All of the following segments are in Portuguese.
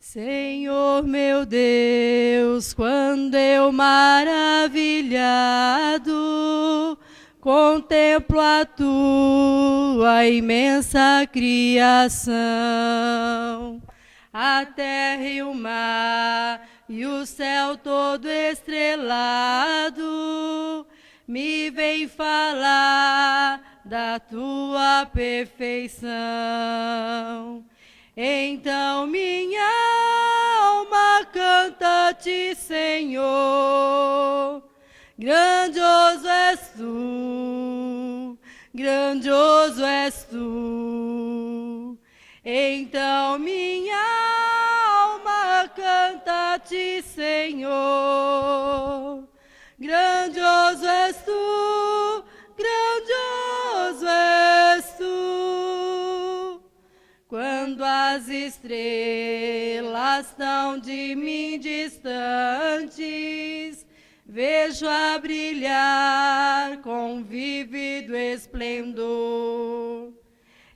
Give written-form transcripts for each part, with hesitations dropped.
Senhor meu Deus, quando eu maravilhado contemplo a tua imensa criação, a terra e o mar e o céu todo estrelado, me vem falar da tua perfeição. Então minha alma canta-te, Senhor, grandioso és tu, grandioso és tu. Então minha alma canta-te, Senhor, grandioso és tu, grandioso és tu. Quando as estrelas estão de mim distantes, vejo a brilhar com vívido esplendor.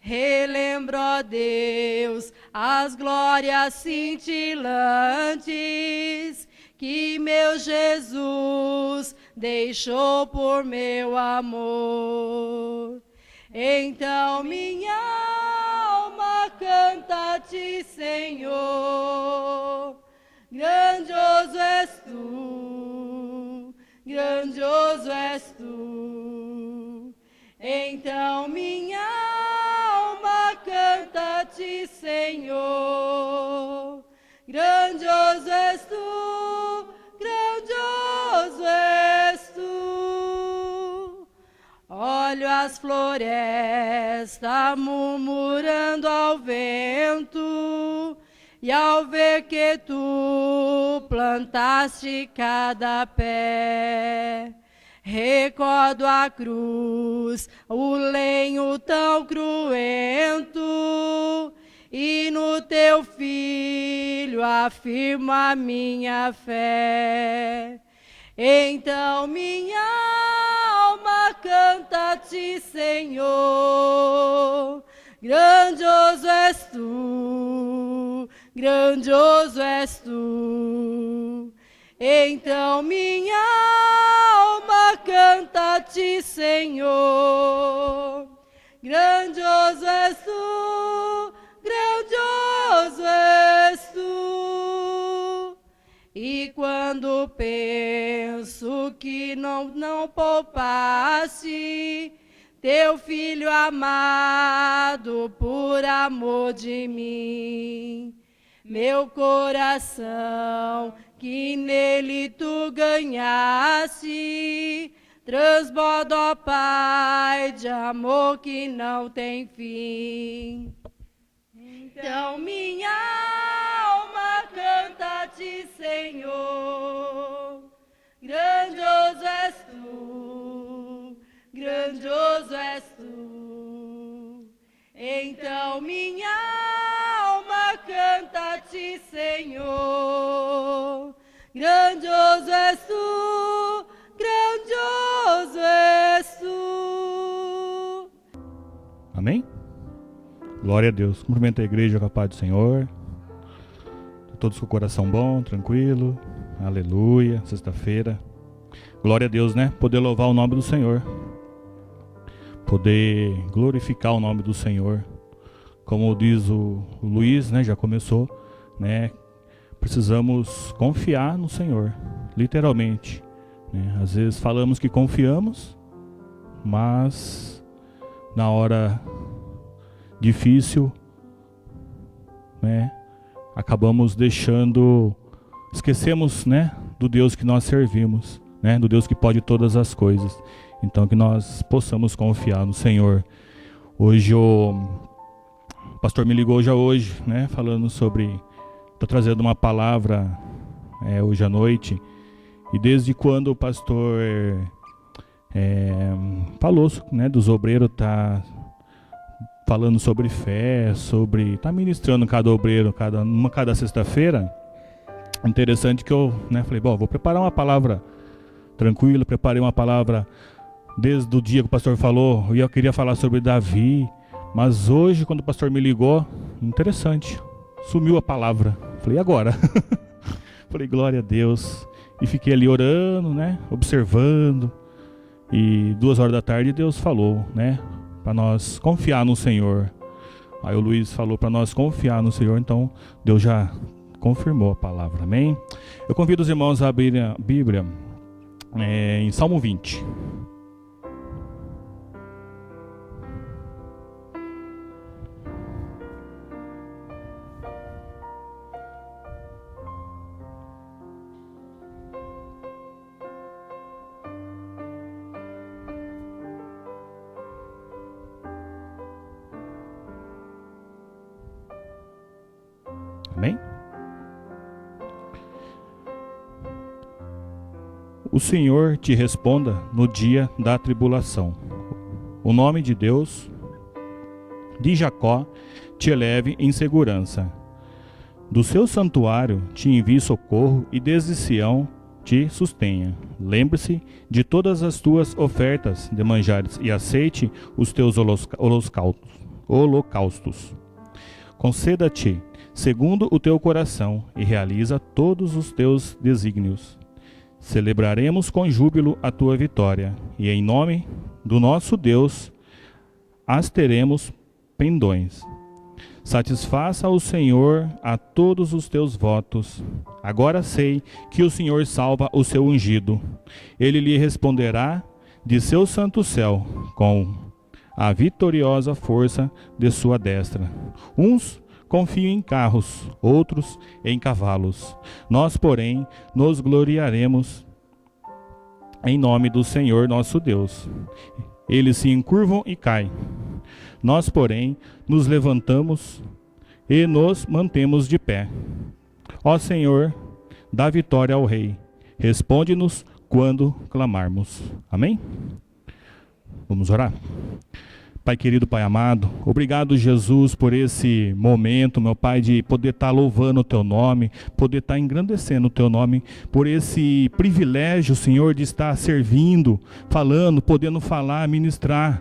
Relembro, ó Deus, as glórias cintilantes que meu Jesus deixou por meu amor. Então minha alma canta-te, Senhor, grandioso és tu, grandioso és tu. Então minha alma canta-te, Senhor, grandioso és tu, grandioso és tu. Olho as florestas murmurando ao vento, e ao ver que tu plantaste cada pé, recordo a cruz, o lenho tão cruento, e no teu filho afirmo a minha fé. Então minha alma canta-te, Senhor, grandioso és tu, grandioso és tu. Então minha alma canta-te, Senhor, grandioso és tu, grandioso és tu. E quando penso que não poupaste teu filho amado por amor de mim, meu coração que nele tu ganhaste, transborda, ó Pai, de amor que não tem fim. Então minha alma canta-te, Senhor, grandioso és tu, grandioso és tu. Então minha alma canta-te, Senhor, grandioso és tu, grandioso és tu. Amém? Glória a Deus. Cumprimento a igreja com a paz do Senhor. Todos com o coração bom, tranquilo. Aleluia. Sexta-feira. Glória a Deus, né? Poder louvar o nome do Senhor. Poder glorificar o nome do Senhor. Como diz o Luiz, né? Já começou, né? Precisamos confiar no Senhor. Literalmente. Né? Às vezes falamos que confiamos, mas na hora difícil, né, acabamos esquecemos, né, do Deus que nós servimos, né, do Deus que pode todas as coisas. Então que nós possamos confiar no Senhor. Hoje o pastor me ligou já hoje, né, falando sobre, estou trazendo uma palavra hoje à noite, e desde quando o pastor falou, né, dos obreiros, tá falando sobre fé, tá ministrando cada obreiro, cada sexta-feira. Interessante que eu, né, falei, bom, vou preparar uma palavra tranquila, preparei uma palavra desde o dia que o pastor falou, e eu queria falar sobre Davi, mas hoje, quando o pastor me ligou, interessante, sumiu a palavra. Falei, e agora? Falei, glória a Deus. E fiquei ali orando, né? Observando. E 2 horas da tarde Deus falou, né? Para nós confiar no Senhor. Aí o Luiz falou para nós confiar no Senhor, então Deus já confirmou a palavra, amém? Eu convido os irmãos a abrirem a Bíblia em Salmo 20. Amém? O Senhor te responda no dia da tribulação. O nome de Deus, de Jacó, te eleve em segurança. Do seu santuário te envie socorro e desde Sião te sustenha. Lembre-se de todas as tuas ofertas de manjares e aceite os teus holocaustos. Conceda-te segundo o teu coração, e realiza todos os teus desígnios. Celebraremos com júbilo a tua vitória, e em nome do nosso Deus as teremos pendões. Satisfaça o Senhor a todos os teus votos. Agora sei que o Senhor salva o seu ungido. Ele lhe responderá de seu santo céu, com a vitoriosa força de sua destra. Uns confiam em carros, outros em cavalos. Nós, porém, nos gloriaremos em nome do Senhor nosso Deus. Eles se encurvam e caem. Nós, porém, nos levantamos e nos mantemos de pé. Ó Senhor, dá vitória ao Rei. Responde-nos quando clamarmos. Amém? Vamos orar? Pai querido, Pai amado, obrigado, Jesus, por esse momento, meu Pai, de poder estar louvando o Teu nome, poder estar engrandecendo o Teu nome, por esse privilégio, Senhor, de estar servindo, falando, podendo falar, ministrar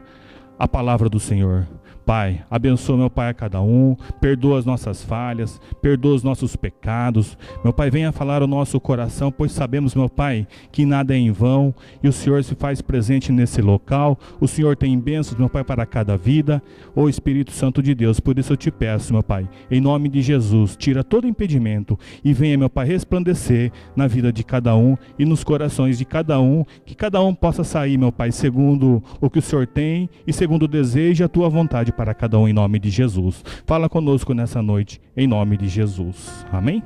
a palavra do Senhor. Pai, abençoa, meu Pai, a cada um, perdoa as nossas falhas, perdoa os nossos pecados. Meu Pai, venha falar o nosso coração, pois sabemos, meu Pai, que nada é em vão e o Senhor se faz presente nesse local. O Senhor tem bênçãos, meu Pai, para cada vida. Ô Espírito Santo de Deus, por isso eu te peço, meu Pai, em nome de Jesus, tira todo impedimento e venha, meu Pai, resplandecer na vida de cada um e nos corações de cada um, que cada um possa sair, meu Pai, segundo o que o Senhor tem e segundo o desejo e a Tua vontade para cada um, em nome de Jesus. Fala conosco nessa noite, em nome de Jesus. Amém?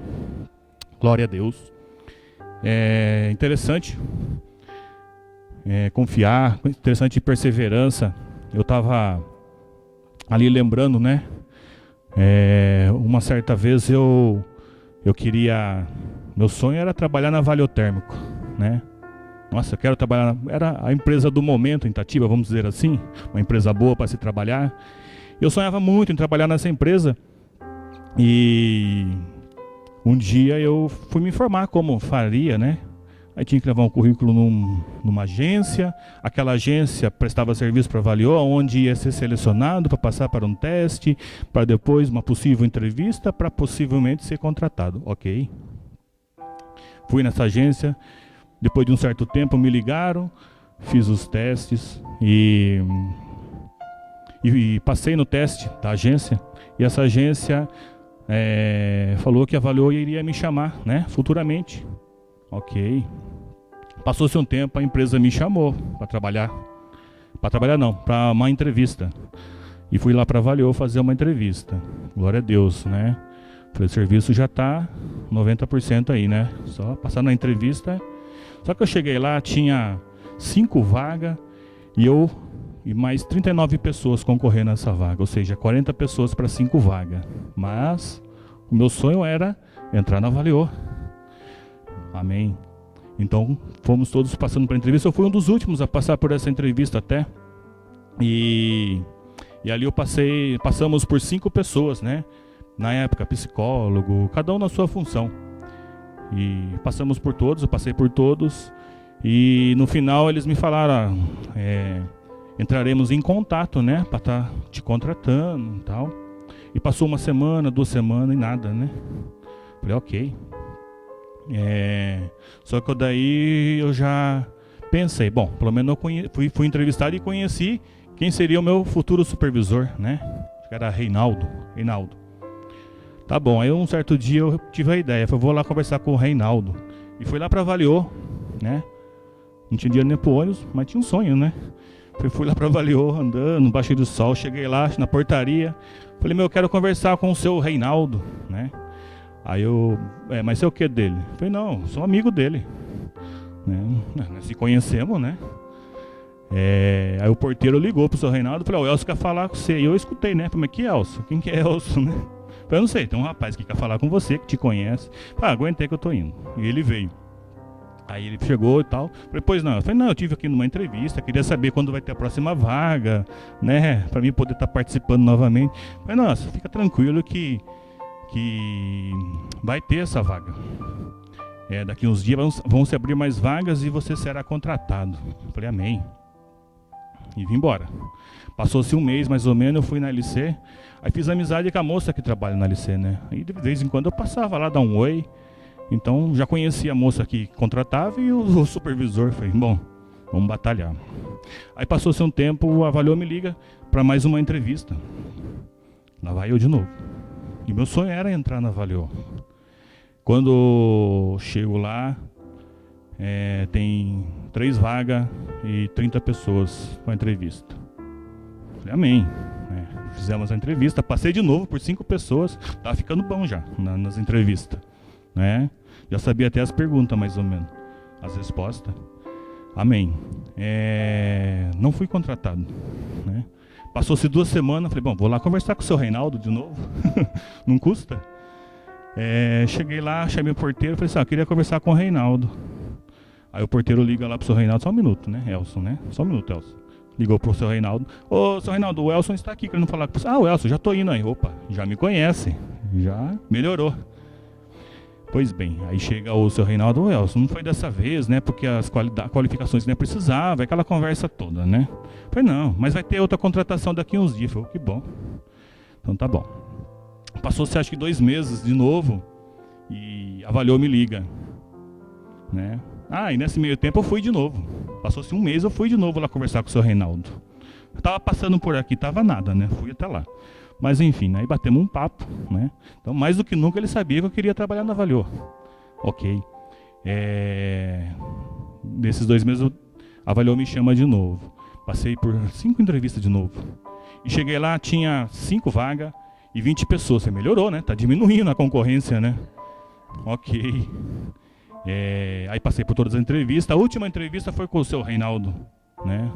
Glória a Deus. É interessante confiar, interessante perseverança. Eu estava ali lembrando, né? Uma certa vez eu queria... Meu sonho era trabalhar na Valeotérmico, né? Nossa, eu quero trabalhar... Era a empresa do momento em Itatiba, vamos dizer assim. Uma empresa boa para se trabalhar. Eu sonhava muito em trabalhar nessa empresa. E um dia eu fui me informar como faria, né? Aí tinha que levar um currículo numa agência. Aquela agência prestava serviço para Avaliou, onde ia ser selecionado para passar para um teste, para depois uma possível entrevista, para possivelmente ser contratado. Ok. Fui nessa agência. Depois de um certo tempo me ligaram, fiz os testes e passei no teste da agência. E essa agência falou que Avaliou e iria me chamar, né, futuramente. Ok. Passou-se um tempo, a empresa me chamou para trabalhar. Para trabalhar não, para uma entrevista. E fui lá para Avaliou fazer uma entrevista. Glória a Deus, né? Falei, o serviço já está 90% aí, né? Só passar na entrevista. Só que eu cheguei lá, tinha 5 vagas e mais 39 pessoas concorrendo nessa vaga, ou seja, 40 pessoas para 5 vagas. Mas o meu sonho era entrar na Avaliou. Amém. Então fomos todos passando para a entrevista. Eu fui um dos últimos a passar por essa entrevista até. E ali passamos por 5 pessoas, né? Na época, psicólogo, cada um na sua função. E passamos por todos, eu passei por todos. E no final eles me falaram, entraremos em contato, né? Para estar te contratando e tal. E passou 1 semana, 2 semanas e nada, né? Falei, ok. Só que daí eu já pensei, bom, pelo menos eu fui entrevistado e conheci quem seria o meu futuro supervisor, né? Que era Reinaldo. Tá bom, aí um certo dia eu tive a ideia, falei, vou lá conversar com o Reinaldo. E fui lá pra Avaliô, né? Não tinha dinheiro nem pro ônibus, mas tinha um sonho, né? Fui lá pra Avaliô, andando, baixo do sol, cheguei lá na portaria, falei, eu quero conversar com o seu Reinaldo, né? Aí mas você é o que dele? Falei, não, sou amigo dele, né? Nós se conhecemos, né? Aí o porteiro ligou pro seu Reinaldo, falei, o Elcio quer falar com você. E eu escutei, né? Falei, mas que Elcio? Quem que é Elcio, né? Falei, eu não sei, tem um rapaz que quer falar com você, que te conhece. Falei, aguentei que eu tô indo. E ele veio. Aí ele chegou e tal. Falei, pois não. Eu falei, não, eu tive aqui numa entrevista, queria saber quando vai ter a próxima vaga, né? Pra mim poder estar participando novamente. Falei, nossa, fica tranquilo que vai ter essa vaga. Daqui uns dias vão se abrir mais vagas e você será contratado. Falei, amém. E vim embora. Passou-se um mês mais ou menos, eu fui na LC. Aí fiz amizade com a moça que trabalha na LC, né? Aí de vez em quando eu passava lá, dar um oi. Então já conhecia a moça que contratava e o supervisor. Falei, bom, vamos batalhar. Aí passou-se um tempo, o Avaliô me liga para mais uma entrevista. Lá vai eu de novo. E meu sonho era entrar na Avaliô. Quando chego lá, tem 3 vagas e 30 pessoas para a entrevista. Falei, amém. Fizemos a entrevista, passei de novo por 5 pessoas, estava ficando bom já nas entrevistas, né? Já sabia até as perguntas mais ou menos, as respostas. Amém. Não fui contratado, né? Passou-se 2 semanas, falei, bom, vou lá conversar com o seu Reinaldo de novo, não custa. Cheguei lá, chamei o porteiro, falei assim, eu queria conversar com o Reinaldo. Aí o porteiro liga lá pro seu Reinaldo, só um minuto, né, Elson, né? Só um minuto, Elson. Ligou pro seu Reinaldo. Ô, seu Reinaldo, o Elson está aqui querendo falar com você. Ah, o Elson, já tô indo aí. Opa, já me conhece. Já melhorou. Pois bem, aí chega o seu Reinaldo, o Elson, não foi dessa vez, né? Porque as qualificações nem precisava, aquela conversa toda, né? Falei, não, mas vai ter outra contratação daqui uns dias. Falei, que bom. Então tá bom. Passou-se acho que 2 meses de novo e a Avaliô me liga, né? E nesse meio tempo eu fui de novo. Passou-se 1 mês, eu fui de novo lá conversar com o seu Reinaldo. Eu tava passando por aqui, tava nada, né? Fui até lá. Mas enfim, aí batemos um papo, né? Então mais do que nunca ele sabia que eu queria trabalhar na Avaliô. Ok. Desses 2 meses a Avaliô me chama de novo. Passei por 5 entrevistas de novo. E cheguei lá, tinha 5 vagas e 20 pessoas. Você melhorou, né? Tá diminuindo a concorrência, né? Ok. Aí passei por todas as entrevistas. A última entrevista foi com o seu Reinaldo, né?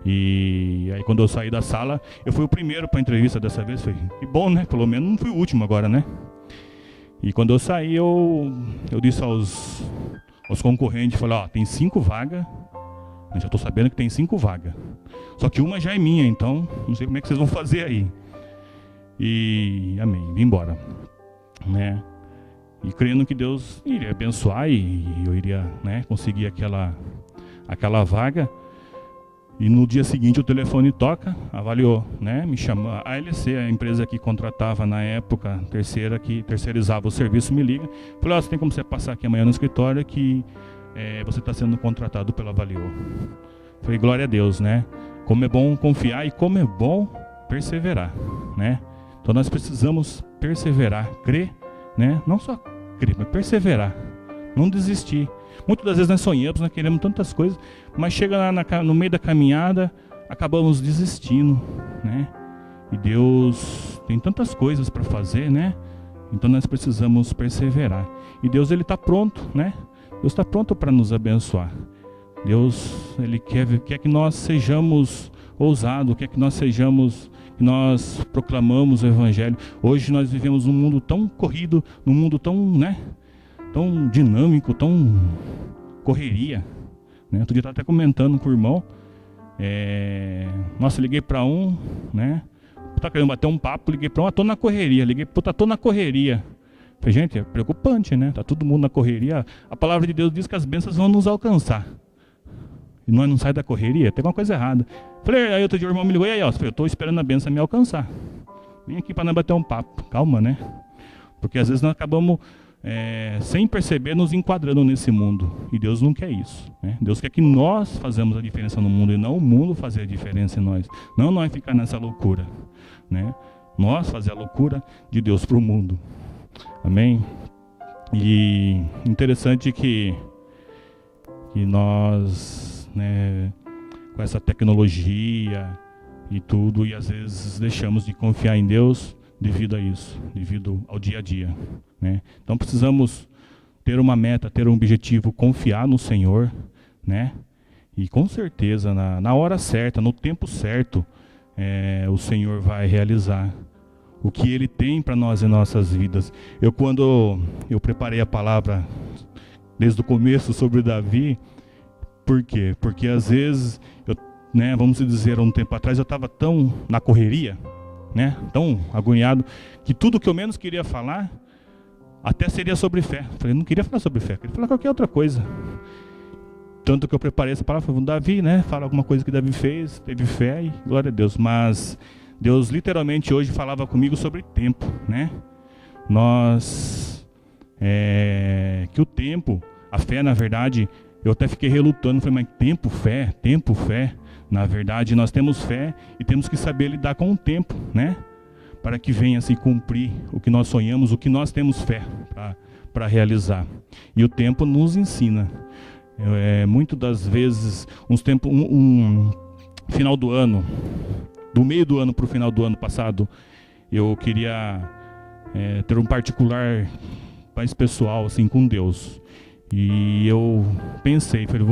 E aí quando eu saí da sala, eu fui o primeiro para a entrevista dessa vez. Falei, que bom, né? Pelo menos não fui o último agora, né? E quando eu saí, eu disse aos concorrentes, falei, tem 5 vagas. Eu já estou sabendo que tem 5 vagas. Só que uma já é minha, então não sei como é que vocês vão fazer aí. E amém, vim embora, né? E crendo que Deus iria abençoar e eu iria, né, conseguir aquela vaga. E no dia seguinte o telefone toca, Avaliô, né, me chamou, a LC, a empresa que contratava na época, que terceirizava o serviço, me liga. Falei, você tem como você passar aqui amanhã no escritório que você está sendo contratado pela Avaliô. Falei, glória a Deus, né? Como é bom confiar e como é bom perseverar, né? Então nós precisamos perseverar, crer, né? Não só crer, mas perseverar, não desistir. Muitas das vezes nós sonhamos, nós queremos tantas coisas, mas chega lá no meio da caminhada, acabamos desistindo, né? E Deus tem tantas coisas para fazer, né? Então nós precisamos perseverar. E Deus, Ele está pronto, né? Deus está pronto para nos abençoar. Deus, Ele quer que nós sejamos ousados, quer que nós proclamamos o Evangelho. Hoje nós vivemos num mundo tão corrido, num mundo tão, né, tão dinâmico, tão correria, né? Outro dia eu estava até comentando com o irmão. Nossa, liguei para um, né? Tá querendo bater um papo, liguei para um, tô na correria. Liguei para tô na correria. Falei, gente, é preocupante, né? Tá todo mundo na correria. A palavra de Deus diz que as bênçãos vão nos alcançar. E nós não sai da correria, tem uma coisa errada. Falei, aí outro dia o irmão me ligou, e aí, ó, eu tô esperando a bênção me alcançar. Vem aqui para nós bater um papo. Calma, né? Porque às vezes nós acabamos, sem perceber, nos enquadrando nesse mundo. E Deus não quer isso, né? Deus quer que nós façamos a diferença no mundo e não o mundo fazer a diferença em nós. Não nós ficar nessa loucura, né? Nós fazer a loucura de Deus para o mundo. Amém? E interessante que nós, né, com essa tecnologia e tudo, e às vezes deixamos de confiar em Deus devido a isso, devido ao dia a dia, né? Então precisamos ter uma meta, ter um objetivo, confiar no Senhor, né? E com certeza, na hora certa, no tempo certo, o Senhor vai realizar o que Ele tem para nós em nossas vidas. Quando eu preparei a palavra desde o começo sobre Davi, por quê? Porque às vezes, vamos dizer, um tempo atrás eu estava tão na correria, né, tão agoniado, que tudo que eu menos queria falar, até seria sobre fé. Falei, não queria falar sobre fé, queria falar qualquer outra coisa. Tanto que eu preparei essa palavra, falei, Davi, né, fala alguma coisa que Davi fez, teve fé e glória a Deus. Mas Deus literalmente hoje falava comigo sobre tempo, né? Que o tempo, a fé, na verdade, eu até fiquei relutando, falei, mas tempo, fé. Na verdade, nós temos fé e temos que saber lidar com o tempo, né? Para que venha se cumprir o que nós sonhamos, o que nós temos fé para realizar. E o tempo nos ensina. Muitas das vezes, um final do ano, do meio do ano para o final do ano passado, eu queria ter um particular mais pessoal assim, com Deus. E eu pensei, falei,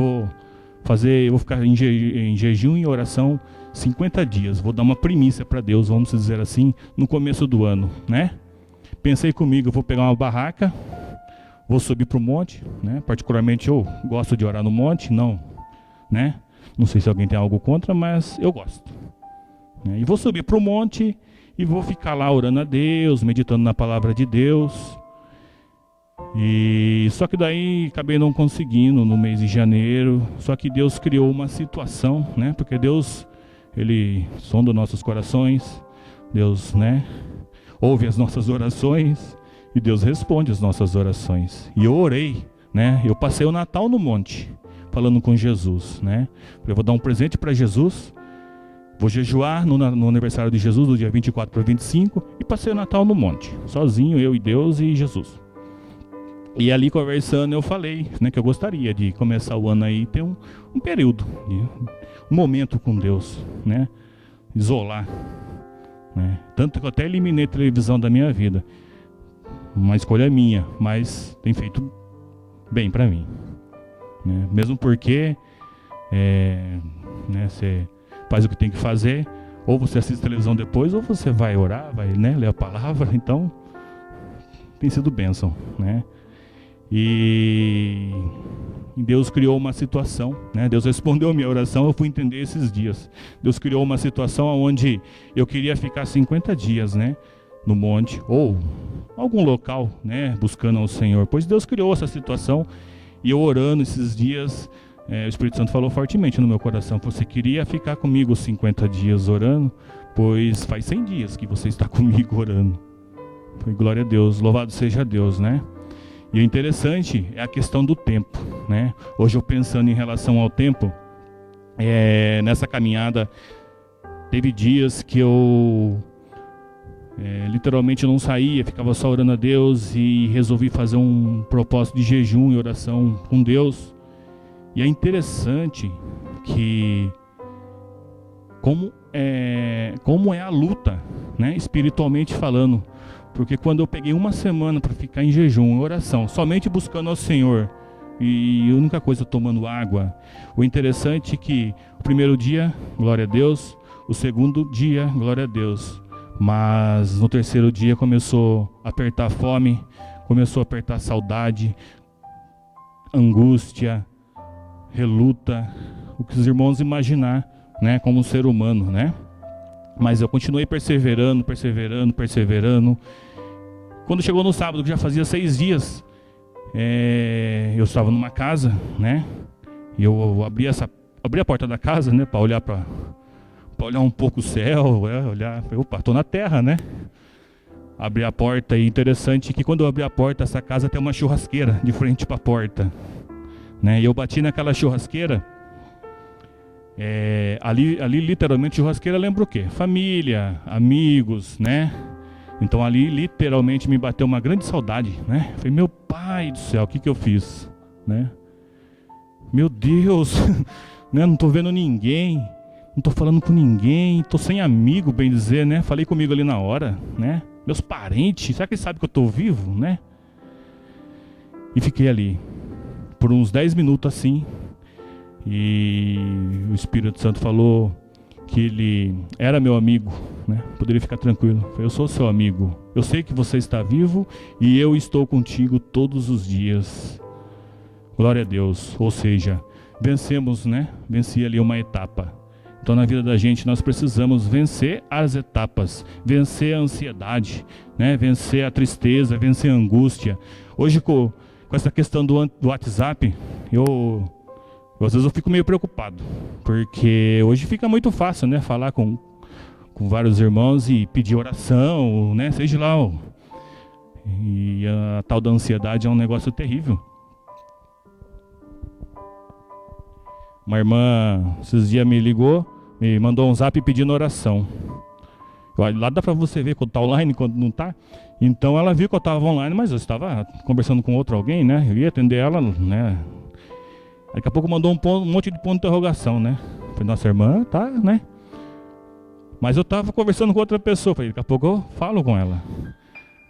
vou ficar em jejum e oração 50 dias, vou dar uma primícia para Deus, vamos dizer assim, no começo do ano, né? Pensei comigo, eu vou pegar uma barraca, vou subir para o monte, né? Particularmente eu gosto de orar no monte, não sei se alguém tem algo contra, mas eu gosto, né? E vou subir para o monte e vou ficar lá orando a Deus, meditando na palavra de Deus. E só que daí acabei não conseguindo no mês de janeiro. Só que Deus criou uma situação, né? Porque Deus, Ele sonda nossos corações. Deus, né, ouve as nossas orações e Deus responde as nossas orações. E eu orei, né? Eu passei o Natal no monte, falando com Jesus, né? Eu vou dar um presente para Jesus. Vou jejuar no aniversário de Jesus, do dia 24 para 25, e passei o Natal no monte, sozinho, eu e Deus e Jesus. E ali conversando eu falei, né, que eu gostaria de começar o ano aí, ter um período, um momento com Deus, né, isolar, né, tanto que eu até eliminei a televisão da minha vida, uma escolha minha, mas tem feito bem para mim, né, mesmo porque, você faz o que tem que fazer, ou você assiste televisão depois, ou você vai orar, vai, né, ler a palavra, então tem sido bênção, né. E Deus criou uma situação, né? Deus respondeu a minha oração, eu fui entender esses dias. Deus criou uma situação onde eu queria ficar 50 dias, né, no monte, ou algum local, né, buscando ao Senhor. Pois Deus criou essa situação, e eu orando esses dias, o Espírito Santo falou fortemente no meu coração, você queria ficar comigo 50 dias orando, pois faz 100 dias que você está comigo orando. Foi glória a Deus, louvado seja Deus, né? E o interessante é a questão do tempo, né? Hoje eu pensando em relação ao tempo, nessa caminhada, teve dias que eu literalmente não saía, ficava só orando a Deus e resolvi fazer um propósito de jejum e oração com Deus. E é interessante que como é a luta, né? Espiritualmente falando. Porque quando eu peguei uma semana para ficar em jejum, em oração, somente buscando ao Senhor, e a única coisa tomando água, o interessante é que o primeiro dia, glória a Deus, o segundo dia, glória a Deus, mas no terceiro dia começou a apertar fome, começou a apertar saudade, angústia, reluta, o que os irmãos imaginar, né, como um ser humano, né? Mas eu continuei perseverando. Quando chegou no sábado, que já fazia 6 dias, eu estava numa casa, né? E eu abri a porta da casa, né? Para olhar um pouco o céu, olhar, opa, estou na terra, né? abri a porta e interessante que quando eu abri a porta, essa casa tem uma churrasqueira de frente para a porta, né? E eu bati naquela churrasqueira, ali literalmente churrasqueira lembra o quê? Família, amigos, né? Então ali literalmente me bateu uma grande saudade, né? Falei, meu pai do céu, o que eu fiz, né? Meu Deus, né? Não estou vendo ninguém, não estou falando com ninguém, estou sem amigo, bem dizer, né? Falei comigo ali na hora, né? Meus parentes, será que eles sabem que eu estou vivo, né? E fiquei ali por uns 10 minutos assim, e o Espírito Santo falou que ele era meu amigo, né? Poderia ficar tranquilo. Eu falei, eu sou seu amigo, eu sei que você está vivo e eu estou contigo todos os dias. Glória a Deus. Ou seja, vencemos, né? Venci ali uma etapa. Então na vida da gente nós precisamos vencer as etapas, vencer a ansiedade, né? Vencer a tristeza, vencer a angústia. Hoje com essa questão do WhatsApp, às vezes eu fico meio preocupado, porque hoje fica muito fácil, né? Falar com vários irmãos e pedir oração, né? Seja lá. E a tal da ansiedade é um negócio terrível. Uma irmã esses dias me ligou, me mandou um zap pedindo oração. Lá dá pra você ver quando tá online, quando não tá. Então ela viu que eu estava online, mas eu estava conversando com alguém, né? Eu ia atender ela, né? Daqui a pouco mandou um monte de ponto de interrogação, né? Falei, nossa irmã, tá, né? Mas eu estava conversando com outra pessoa. Falei, daqui a pouco eu falo com ela.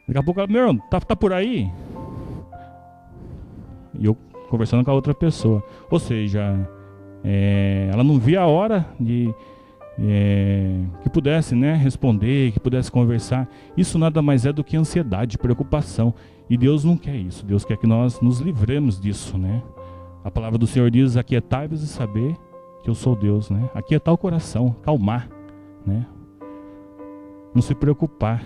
Daqui a pouco ela, meu irmão, tá por aí? E eu conversando com a outra pessoa. Ou seja, ela não via a hora de que pudesse, né, responder, que pudesse conversar. Isso nada mais é do que ansiedade, preocupação. E Deus não quer isso. Deus quer que nós nos livremos disso, né? A palavra do Senhor diz, aquietai-vos e saber que eu sou Deus, né? Aquietar o coração, calmar, né? Não se preocupar.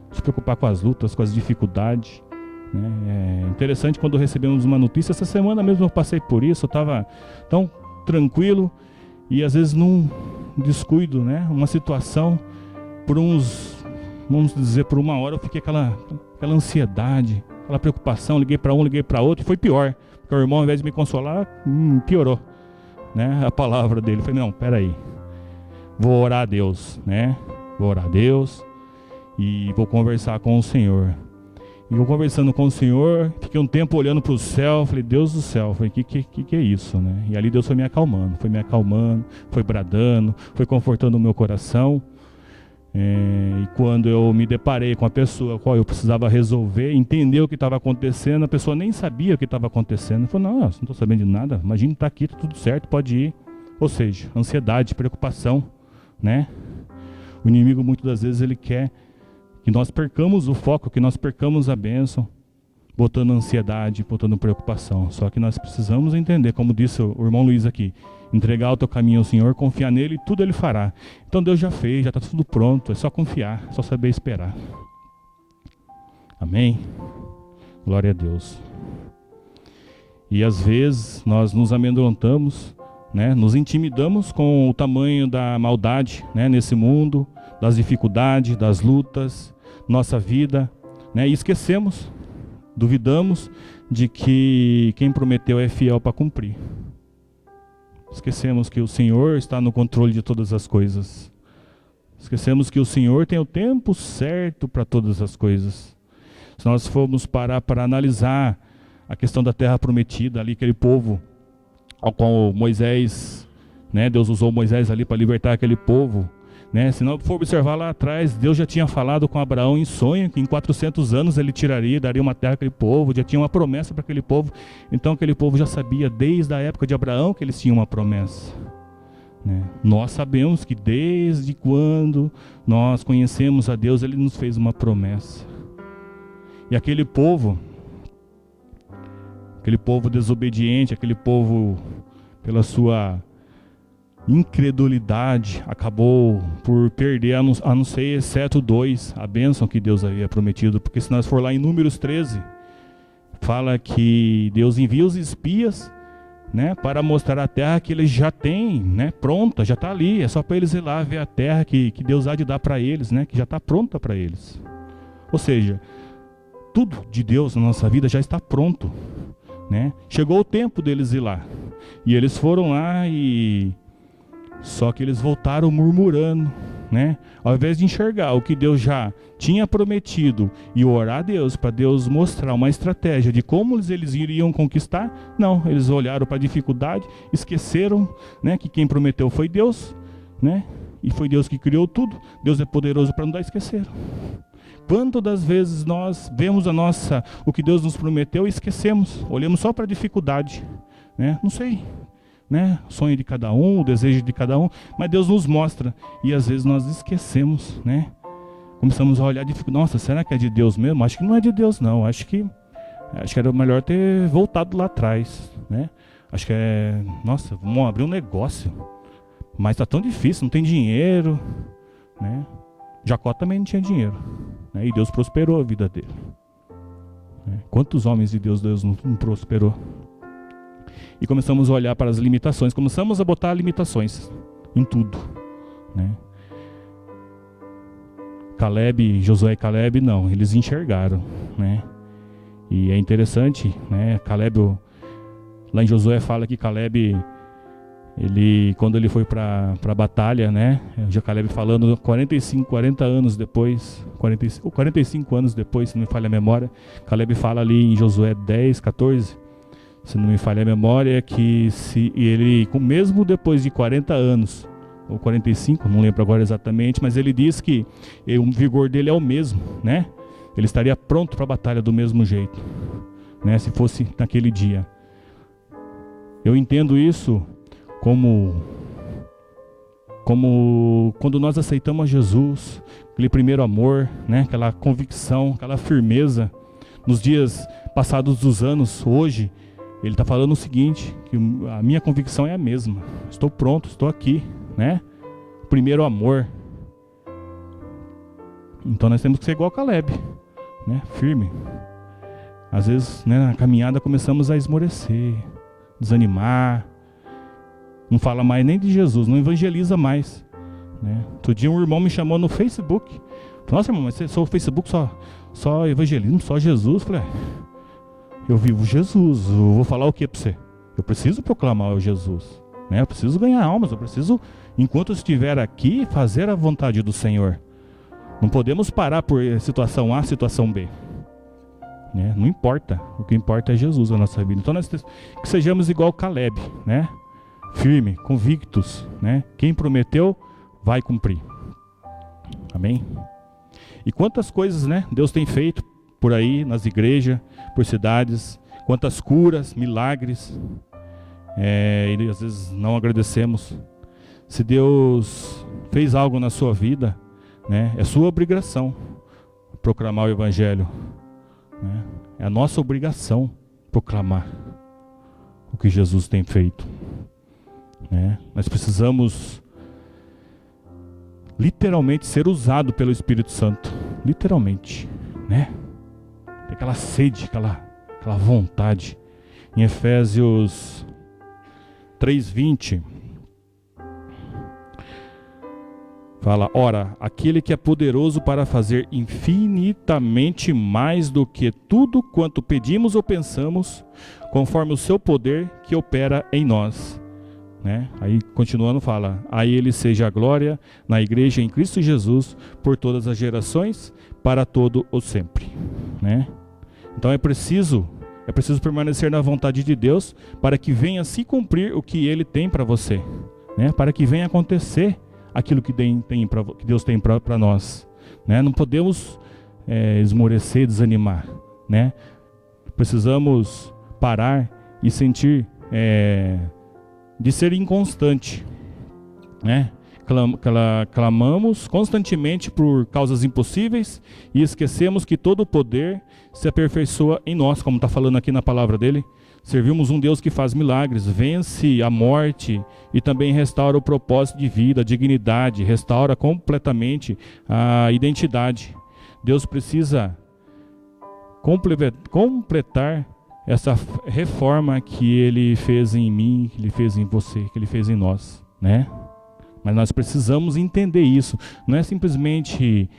Não se preocupar com as lutas, com as dificuldades, né? É interessante quando recebemos uma notícia. Essa semana mesmo eu passei por isso, eu estava tão tranquilo e às vezes num descuido, né? Uma situação, vamos dizer, por uma hora eu fiquei aquela ansiedade, aquela preocupação, liguei para um, liguei para outro, e foi pior. Porque o irmão, ao invés de me consolar, piorou, né? A palavra dele. Eu falei, não, peraí, vou orar a Deus, né? Vou orar a Deus e vou conversar com o Senhor. E eu conversando com o Senhor, fiquei um tempo olhando para o céu, falei, Deus do céu, falei, que é isso, né? E ali Deus foi me acalmando, foi bradando, foi confortando o meu coração. E quando eu me deparei com a pessoa a qual eu precisava resolver, entender o que estava acontecendo, a pessoa nem sabia o que estava acontecendo. Falou, não estou sabendo de nada, imagina, está aqui, está tudo certo, pode ir. Ou seja, ansiedade, preocupação, né? O inimigo muitas das vezes ele quer que nós percamos o foco, que nós percamos a bênção, botando ansiedade, botando preocupação. Só que nós precisamos entender, como disse o irmão Luiz aqui, entregar o teu caminho ao Senhor, confiar nele e tudo ele fará. Então Deus já fez, já está tudo pronto, é só confiar, é só saber esperar. Amém? Glória a Deus. E às vezes nós nos amedrontamos, né? Nos intimidamos com o tamanho da maldade, né? Nesse mundo, das dificuldades, das lutas, nossa vida, né? E esquecemos, duvidamos de que quem prometeu é fiel para cumprir. Esquecemos que o Senhor está no controle de todas as coisas. Esquecemos que o Senhor tem o tempo certo para todas as coisas. Se nós formos parar para analisar a questão da terra prometida, ali aquele povo ao qual Moisés, né, Deus usou Moisés ali para libertar aquele povo, né? Se não for observar lá atrás, Deus já tinha falado com Abraão em sonho que em 400 anos ele daria uma terra àquele povo, já tinha uma promessa para aquele povo. Então aquele povo já sabia desde a época de Abraão que eles tinham uma promessa, né? Nós sabemos que desde quando nós conhecemos a Deus, Ele nos fez uma promessa. E aquele povo desobediente, aquele povo pela sua incredulidade acabou por perder, a não ser exceto 2, a bênção que Deus havia prometido. Porque se nós for lá em Números 13, fala que Deus envia os espias, né, para mostrar a terra que eles já têm, né, pronta, já está ali, é só para eles ir lá ver a terra que Deus há de dar para eles, né, que já está pronta para eles. Ou seja, tudo de Deus na nossa vida já está pronto, né? Chegou o tempo deles ir lá. E eles foram lá só que eles voltaram murmurando, né? Ao invés de enxergar o que Deus já tinha prometido e orar a Deus para Deus mostrar uma estratégia de como eles iriam conquistar, não, eles olharam para a dificuldade, esqueceram, né, que quem prometeu foi Deus, né? E foi Deus que criou tudo. Deus é poderoso para não dar, esqueceram. Quantas das vezes nós vemos o que Deus nos prometeu e esquecemos, olhamos só para a dificuldade, né? Não sei, né? O sonho de cada um, o desejo de cada um, mas Deus nos mostra e às vezes nós esquecemos, né? Começamos a olhar e nossa, será que é de Deus mesmo? Acho que não é de Deus não, acho que era melhor ter voltado lá atrás, né? Acho que nossa, vamos abrir um negócio, mas está tão difícil, não tem dinheiro, né? Jacó também não tinha dinheiro, né? E Deus prosperou a vida dele, né? Quantos homens de Deus não prosperou? E começamos a olhar para as limitações, começamos a botar limitações em tudo, né? Josué e Caleb não, eles enxergaram, né? E é interessante, né? Caleb, lá em Josué fala que Caleb, quando ele foi para a batalha, né? Já Caleb falando 40 anos depois, 45 anos depois, se não me falha a memória, Caleb fala ali em Josué 10, 14, se não me falha a memória, que ele, mesmo depois de 40 anos, ou 45, não lembro agora exatamente, mas ele diz que o vigor dele é o mesmo, né? Ele estaria pronto para a batalha do mesmo jeito, né? Se fosse naquele dia. Eu entendo isso como quando nós aceitamos Jesus, aquele primeiro amor, né? Aquela convicção, aquela firmeza. Nos dias passados dos anos, hoje, ele está falando o seguinte, que a minha convicção é a mesma. Estou pronto, estou aqui, né? Primeiro amor. Então nós temos que ser igual a Caleb, né? Firme. Às vezes, né, na caminhada começamos a esmorecer, desanimar. Não fala mais nem de Jesus, não evangeliza mais, né? Outro dia um irmão me chamou no Facebook. Nossa, irmão, mas você só o Facebook só evangelismo, só Jesus? Falei, eu vivo Jesus, eu vou falar o que para você? Eu preciso proclamar o Jesus, né? Eu preciso ganhar almas, eu preciso, enquanto eu estiver aqui, fazer a vontade do Senhor. Não podemos parar por situação A, situação B, né? Não importa, o que importa é Jesus na nossa vida. Então nós que sejamos igual Caleb, né? Firme, convictos, né? Quem prometeu vai cumprir. Amém? E quantas coisas, né, Deus tem feito por aí, nas igrejas, por cidades, quantas curas, milagres, e às vezes não agradecemos. Se Deus fez algo na sua vida, né, é sua obrigação proclamar o Evangelho, né? É a nossa obrigação proclamar o que Jesus tem feito, né? Nós precisamos literalmente ser usado pelo Espírito Santo, literalmente, né? Aquela sede, aquela vontade. Em Efésios 3:20 fala: ora, aquele que é poderoso para fazer infinitamente mais do que tudo quanto pedimos ou pensamos, conforme o seu poder que opera em nós, né? Aí continuando fala: a ele seja a glória na igreja em Cristo Jesus por todas as gerações, para todo o sempre, né? Então é preciso permanecer na vontade de Deus para que venha se cumprir o que Ele tem para você, né? Para que venha acontecer aquilo que Deus tem para nós, né? Não podemos esmorecer, desanimar, né? Precisamos parar e sentir de ser inconstante, né? Clamamos constantemente por causas impossíveis e esquecemos que todo o poder se aperfeiçoa em nós, como está falando aqui na palavra dele. Servimos um Deus que faz milagres, vence a morte e também restaura o propósito de vida, a dignidade, restaura completamente a identidade. Deus precisa completar essa reforma que Ele fez em mim, que Ele fez em você, que Ele fez em nós, né? Mas nós precisamos entender isso. Não é simplesmente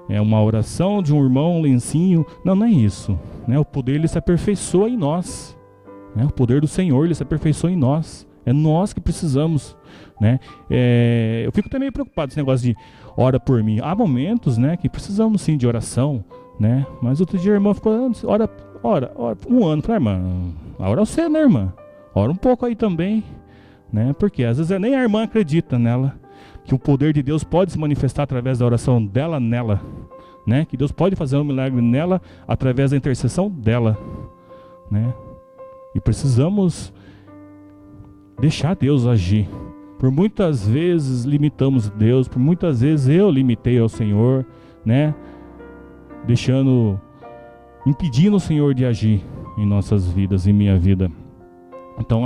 uma oração de um irmão, um lencinho. Não, não é isso, né? O poder, ele se aperfeiçoa em nós, né? O poder do Senhor, ele se aperfeiçoa em nós. É nós que precisamos, né? Eu fico também preocupado com esse negócio de ora por mim. Há momentos, né, que precisamos sim de oração, né? Mas outro dia a irmã ficou, ora, um ano. Falei, irmã, ora você, né, irmã? Ora um pouco aí também, né? Porque às vezes nem a irmã acredita nela, que o poder de Deus pode se manifestar através da oração dela nela, né? Que Deus pode fazer um milagre nela através da intercessão dela, né? E precisamos deixar Deus agir. Por muitas vezes limitamos Deus, por muitas vezes eu limitei ao Senhor, né? Impedindo o Senhor de agir em nossas vidas, em minha vida. Então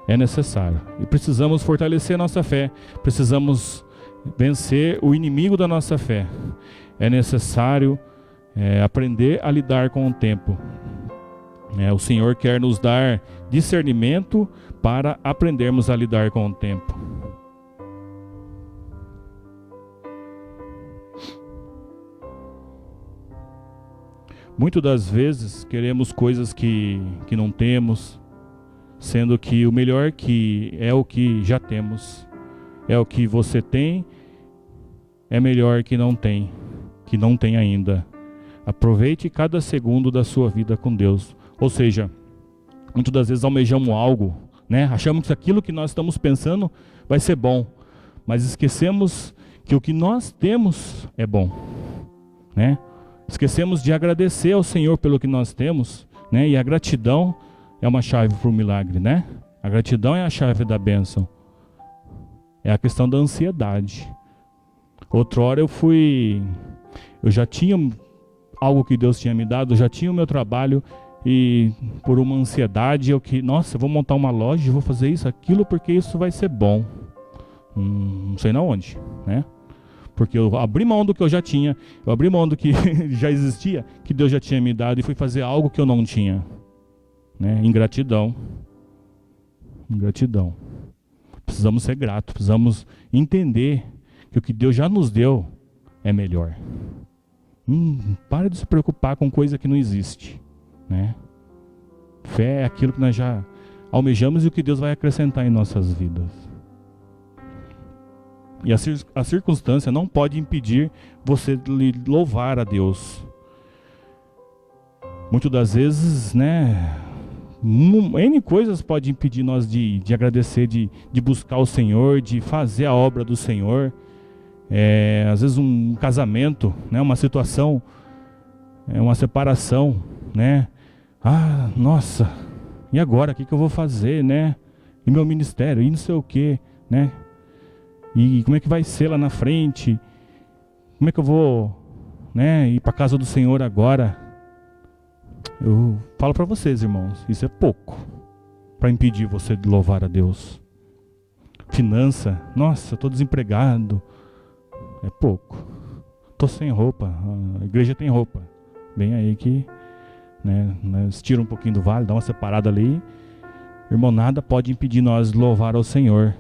é necessário. E precisamos fortalecer nossa fé. Precisamos vencer o inimigo da nossa fé. É necessário aprender a lidar com o tempo. O Senhor quer nos dar discernimento para aprendermos a lidar com o tempo. Muitas das vezes queremos coisas que não temos, sendo que o melhor que é o que já temos. É o que você tem, é melhor que não tem ainda. Aproveite cada segundo da sua vida com Deus. Ou seja, muitas das vezes almejamos algo, né? Achamos que aquilo que nós estamos pensando vai ser bom, mas esquecemos que o que nós temos é bom, né? Esquecemos de agradecer ao Senhor pelo que nós temos, né? E a gratidão é uma chave para o milagre, né? A gratidão é a chave da bênção. É a questão da ansiedade. Outrora eu já tinha algo que Deus tinha me dado, eu já tinha o meu trabalho, e por uma ansiedade eu vou montar uma loja, vou fazer isso, aquilo, porque isso vai ser bom. Não sei na onde, né? Porque eu abri mão do que eu já tinha, eu abri mão do que já existia, que Deus já tinha me dado, e fui fazer algo que eu não tinha, né? Ingratidão. Precisamos ser gratos, precisamos entender que o que Deus já nos deu é melhor. Para de se preocupar com coisa que não existe, né? Fé é aquilo que nós já almejamos e o que Deus vai acrescentar em nossas vidas. E a circunstância não pode impedir você de louvar a Deus. Muitas das vezes, né, N coisas podem impedir nós de agradecer, de buscar o Senhor, de fazer a obra do Senhor. Às vezes um casamento, né, uma situação, uma separação, né? Nossa, e agora? O que eu vou fazer, né? E meu ministério, e não sei o que, né? E como é que vai ser lá na frente? Como é que eu vou, né, ir para a casa do Senhor agora? Eu falo para vocês, irmãos, isso é pouco para impedir você de louvar a Deus. Finança, nossa, estou desempregado, é pouco. Estou sem roupa, a igreja tem roupa. Vem aí que, né, nós tira um pouquinho do vale, dá uma separada ali. Irmão, nada pode impedir nós de louvar ao Senhor.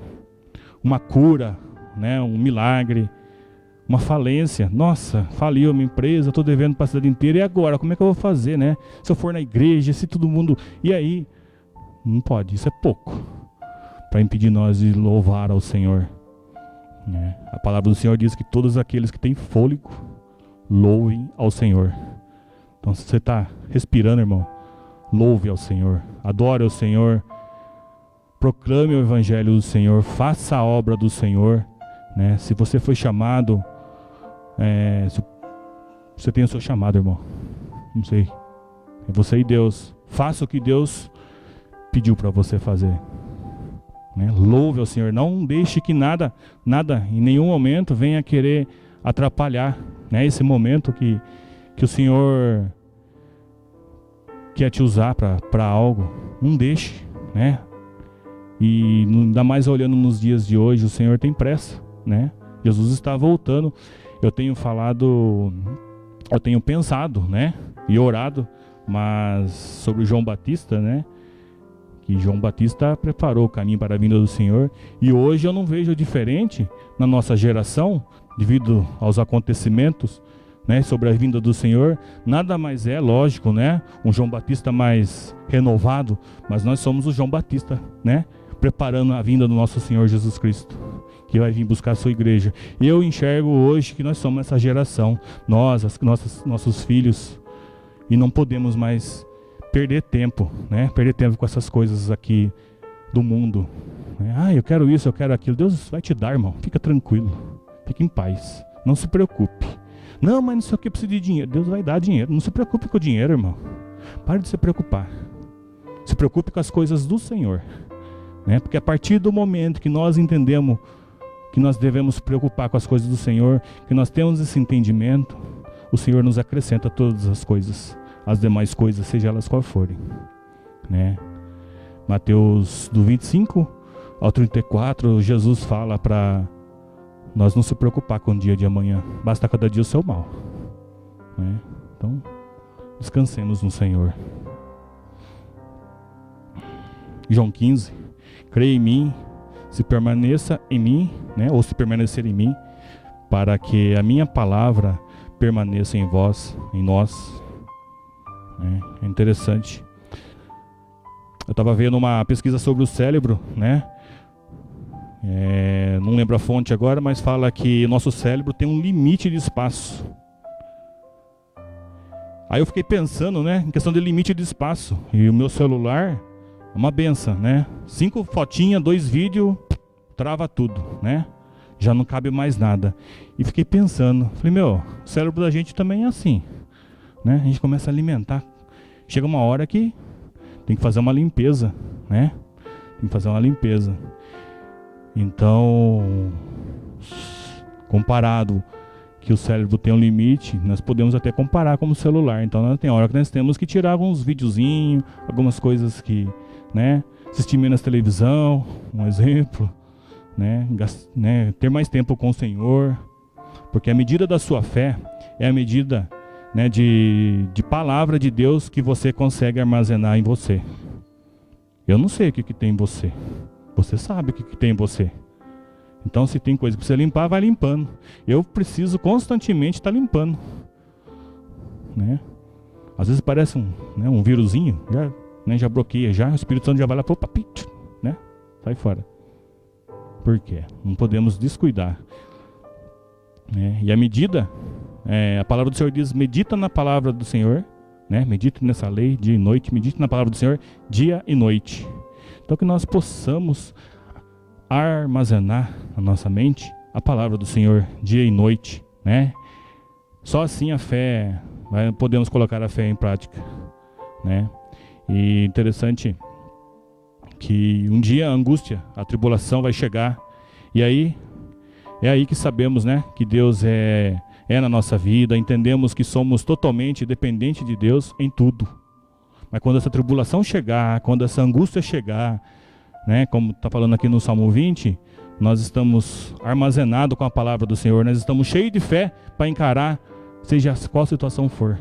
Uma cura, né, um milagre, uma falência. Nossa, faliu a minha empresa, estou devendo para a cidade inteira. E agora? Como é que eu vou fazer, né? Se eu for na igreja, se todo mundo... E aí? Não pode, isso é pouco para impedir nós de louvar ao Senhor. A palavra do Senhor diz que todos aqueles que têm fôlego louvem ao Senhor. Então, se você está respirando, irmão, louve ao Senhor, adore ao Senhor, proclame o Evangelho do Senhor, faça a obra do Senhor, né? Se você foi chamado, se você tem o seu chamado, irmão, não sei, é você e Deus. Faça o que Deus pediu para você fazer, né? Louve ao Senhor, não deixe que nada em nenhum momento venha querer atrapalhar, né, esse momento que o Senhor quer te usar para algo. Não deixe, né? E ainda mais olhando nos dias de hoje, o Senhor tem pressa, né? Jesus está voltando. Eu tenho pensado, né, e orado, mas sobre João Batista, né, que João Batista preparou o caminho para a vinda do Senhor. E hoje eu não vejo diferente na nossa geração, devido aos acontecimentos, né, sobre a vinda do Senhor, nada mais é, lógico, né, um João Batista mais renovado, mas nós somos o João Batista, né, preparando a vinda do nosso Senhor Jesus Cristo, que vai vir buscar a sua igreja. E eu enxergo hoje que nós somos essa geração, nós, nossos filhos, e não podemos mais perder tempo, né, perder tempo com essas coisas aqui do mundo. Eu quero isso, eu quero aquilo. Deus vai te dar, irmão, fica tranquilo, fica em paz, não se preocupe. Não, mas não sei o que, precisa de dinheiro. Deus vai dar dinheiro. Não se preocupe com o dinheiro, irmão. Pare de se preocupar. Se preocupe com as coisas do Senhor, né? Porque a partir do momento que nós entendemos que nós devemos se preocupar com as coisas do Senhor, que nós temos esse entendimento, o Senhor nos acrescenta todas as coisas, as demais coisas, seja elas quais forem, né? Mateus do 25 ao 34, Jesus fala para nós não se preocupar com o dia de amanhã. Basta cada dia o seu mal, né? Então, descansemos no Senhor. João 15. Creia em mim, se permaneça em mim, né? Ou se permanecer em mim, para que a minha palavra permaneça em vós, em nós. É interessante. Eu estava vendo uma pesquisa sobre o cérebro, né? Não lembro a fonte agora, mas fala que nosso cérebro tem um limite de espaço. Aí eu fiquei pensando, né, em questão de limite de espaço. E o meu celular é uma benção, né? 5 fotinhas, 2 vídeos, trava tudo, né? Já não cabe mais nada. E fiquei pensando, falei, o cérebro da gente também é assim, né? A gente começa a alimentar. Chega uma hora que tem que fazer uma limpeza, né? Tem que fazer uma limpeza. Então, comparado que o cérebro tem um limite, nós podemos até comparar com o celular. Então, tem hora que nós temos que tirar alguns videozinhos, algumas coisas que, né, assistir menos televisão, um exemplo, né, ter mais tempo com o Senhor, porque a medida da sua fé é a medida, né, de palavra de Deus que você consegue armazenar em você. Eu não sei o que tem em você. Você sabe o que tem em você. Então, se tem coisa para você limpar, vai limpando. Eu preciso constantemente estar limpando, né? Às vezes parece um vírusinho, já bloqueia, o Espírito Santo já vai lá, opa, né? Sai fora. Por quê? Não podemos descuidar, né? E a medida, a palavra do Senhor diz, medita na palavra do Senhor, né? Medita nessa lei dia e noite, medita na palavra do Senhor dia e noite. Então, que nós possamos armazenar na nossa mente a palavra do Senhor dia e noite, né? Só assim a fé, podemos colocar a fé em prática, né? E interessante que um dia a angústia, a tribulação vai chegar, e aí é aí que sabemos, né, que Deus é na nossa vida, entendemos que somos totalmente dependentes de Deus em tudo. Mas quando essa tribulação chegar, quando essa angústia chegar, né, como está falando aqui no Salmo 20, nós estamos armazenados com a palavra do Senhor, nós estamos cheios de fé para encarar, seja qual situação for,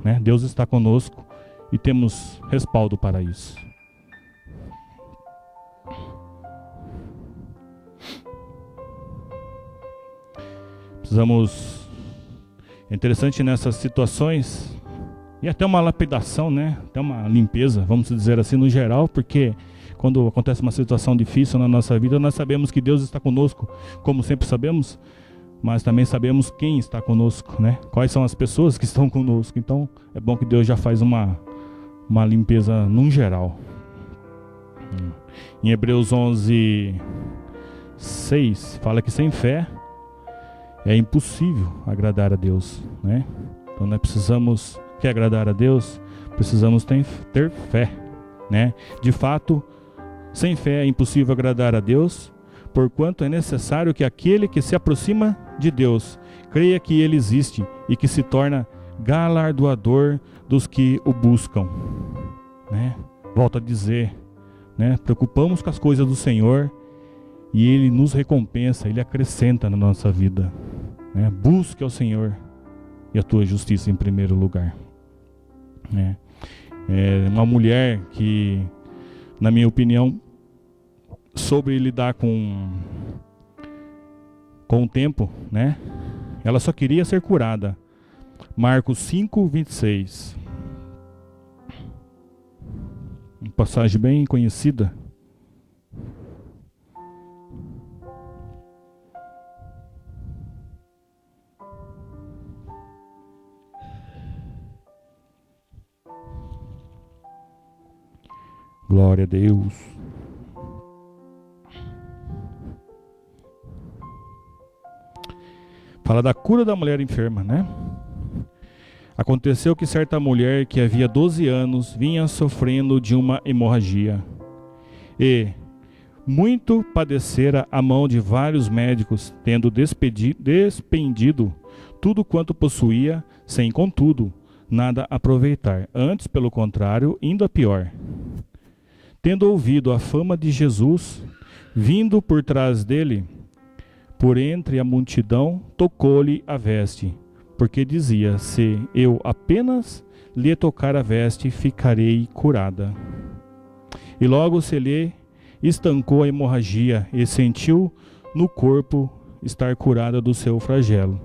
né? Deus está conosco e temos respaldo para isso. É interessante nessas situações, e até uma lapidação, né? Até uma limpeza, vamos dizer assim, no geral, porque quando acontece uma situação difícil na nossa vida, nós sabemos que Deus está conosco, como sempre sabemos, mas também sabemos quem está conosco, né? Quais são as pessoas que estão conosco. Então, é bom que Deus já faz uma limpeza num geral. Em Hebreus 11:6 fala que sem fé é impossível agradar a Deus, né? Então nós precisamos, quer agradar a Deus, precisamos ter fé, né? De fato, sem fé é impossível agradar a Deus, porquanto é necessário que aquele que se aproxima de Deus creia que Ele existe e que se torna galardoador dos que o buscam, né? Volto a dizer, né? Preocupamos com as coisas do Senhor e Ele nos recompensa, Ele acrescenta na nossa vida, né? Busque ao Senhor e a tua justiça em primeiro lugar, né? Uma mulher que, na minha opinião, soube lidar com com o tempo, né? Ela só queria ser curada. Marcos 5:26. Uma passagem bem conhecida. Glória a Deus. Fala da cura da mulher enferma, né? Aconteceu que certa mulher que havia 12 anos vinha sofrendo de uma hemorragia e muito padecera a mão de vários médicos, tendo despendido tudo quanto possuía, sem contudo nada aproveitar, antes pelo contrário, indo a pior. Tendo ouvido a fama de Jesus, vindo por trás dele, por entre a multidão, tocou-lhe a veste, porque dizia: se eu apenas lhe tocar a veste, ficarei curada. E logo se lhe estancou a hemorragia e sentiu no corpo estar curada do seu flagelo.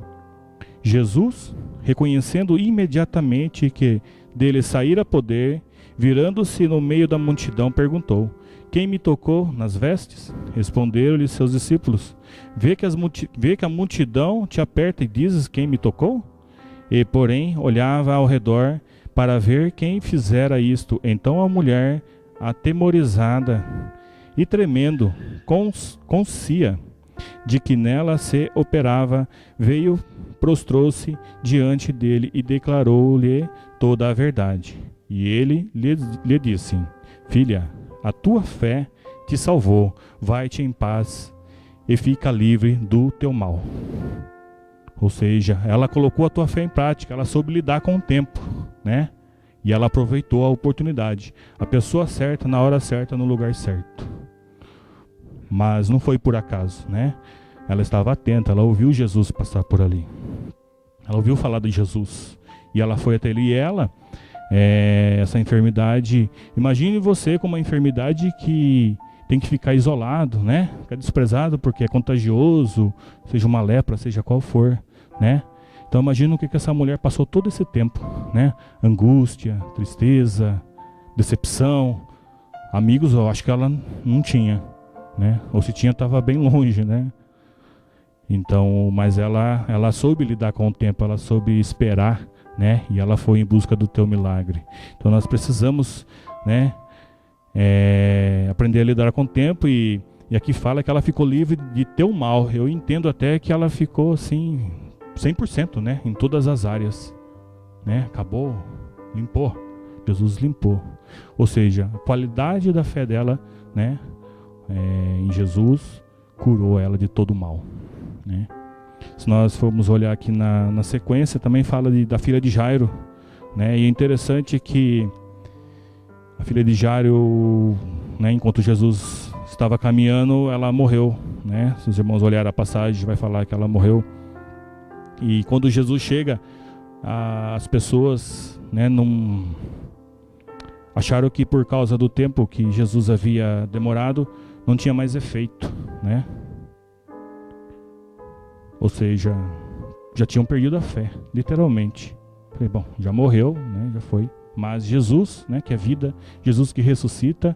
Jesus, reconhecendo imediatamente que dele saíra poder, virando-se no meio da multidão, perguntou: quem me tocou nas vestes? Responderam-lhe seus discípulos: vê que a multidão te aperta e dizes: quem me tocou? E, porém, olhava ao redor para ver quem fizera isto. Então a mulher, atemorizada e tremendo, conscia de que nela se operava, veio, prostrou-se diante dele e declarou-lhe toda a verdade. E ele lhe disse: filha, a tua fé te salvou, vai-te em paz e fica livre do teu mal. Ou seja, ela colocou a tua fé em prática, ela soube lidar com o tempo, né? E ela aproveitou a oportunidade, a pessoa certa, na hora certa, no lugar certo. Mas não foi por acaso, né? Ela estava atenta, ela ouviu Jesus passar por ali. Ela ouviu falar de Jesus. E ela foi até ali e essa enfermidade, imagine você com uma enfermidade que tem que ficar isolado, né? Ficar desprezado porque é contagioso, seja uma lepra, seja qual for, né? Então imagina o que essa mulher passou todo esse tempo, né? Angústia, tristeza, decepção. Amigos, eu acho que ela não tinha, né? Ou se tinha, estava bem longe, né? Então, mas ela soube lidar com o tempo, ela soube esperar, né? E ela foi em busca do teu milagre. Então nós precisamos, né, aprender a lidar com o tempo, e aqui fala que ela ficou livre de teu mal. Eu entendo até que ela ficou assim 100%, né, em todas as áreas, né? Acabou, limpou. Jesus limpou. Ou seja, a qualidade da fé dela, né, em Jesus curou ela de todo o mal, né? Se nós formos olhar aqui na sequência, também fala da filha de Jairo, né? E é interessante que a filha de Jairo, né, enquanto Jesus estava caminhando, ela morreu, né? Se os irmãos olharem a passagem, vai falar que ela morreu. E quando Jesus chega, as pessoas, né, não acharam que por causa do tempo que Jesus havia demorado, não tinha mais efeito, né? Ou seja, já tinham perdido a fé, literalmente. Falei, bom, já morreu, né? Já foi. Mas Jesus, né, que é vida, Jesus que ressuscita,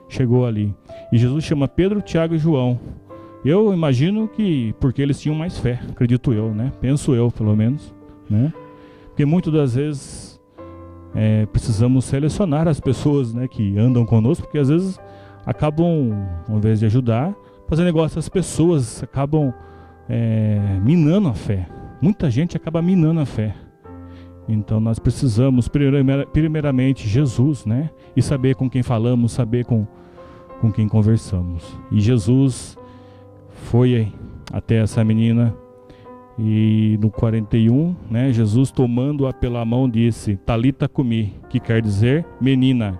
chegou ali. E Jesus chama Pedro, Tiago e João. Eu imagino que porque eles tinham mais fé, acredito eu, né? Penso eu, pelo menos, né? Porque muitas das vezes precisamos selecionar as pessoas, né, que andam conosco, porque às vezes acabam, ao invés de ajudar, fazendo negócio, as pessoas acabam minando a fé. Muita gente acaba minando a fé. Então nós precisamos primeiramente Jesus, né? E saber com quem falamos, saber com quem conversamos. E Jesus foi até essa menina, e no 41, né, Jesus tomando-a pela mão disse: Talita cumi, que quer dizer, menina,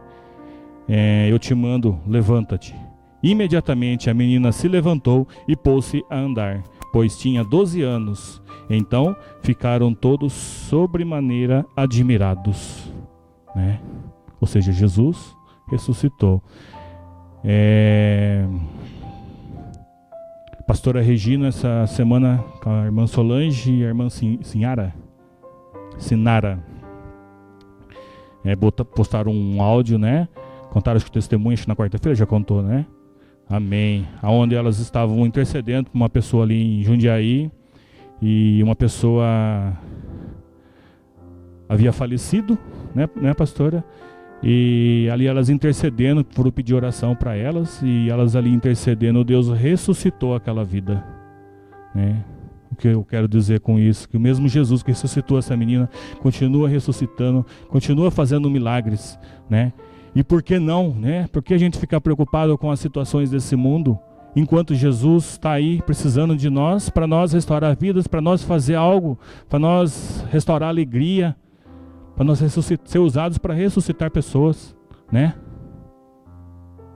eu te mando, levanta-te. Imediatamente a menina se levantou e pôs-se a andar, pois tinha 12 anos. Então ficaram todos sobremaneira admirados, né? Ou seja, Jesus ressuscitou. pastora Regina, essa semana, com a irmã Solange e a irmã Sinara, postaram um áudio, né? Contaram acho que o testemunho, acho que na quarta-feira já contou, né? Amém. Onde elas estavam intercedendo por uma pessoa ali em Jundiaí, e uma pessoa havia falecido, né, pastora? E ali elas intercedendo, foram pedir oração para elas, e elas ali intercedendo, Deus ressuscitou aquela vida, né? O que eu quero dizer com isso? Que o mesmo Jesus que ressuscitou essa menina, continua ressuscitando, continua fazendo milagres, né? E por que não, né? Por que a gente fica preocupado com as situações desse mundo, enquanto Jesus está aí precisando de nós, para nós restaurar vidas, para nós fazer algo, para nós restaurar a alegria, para nós ser usados para ressuscitar pessoas, né?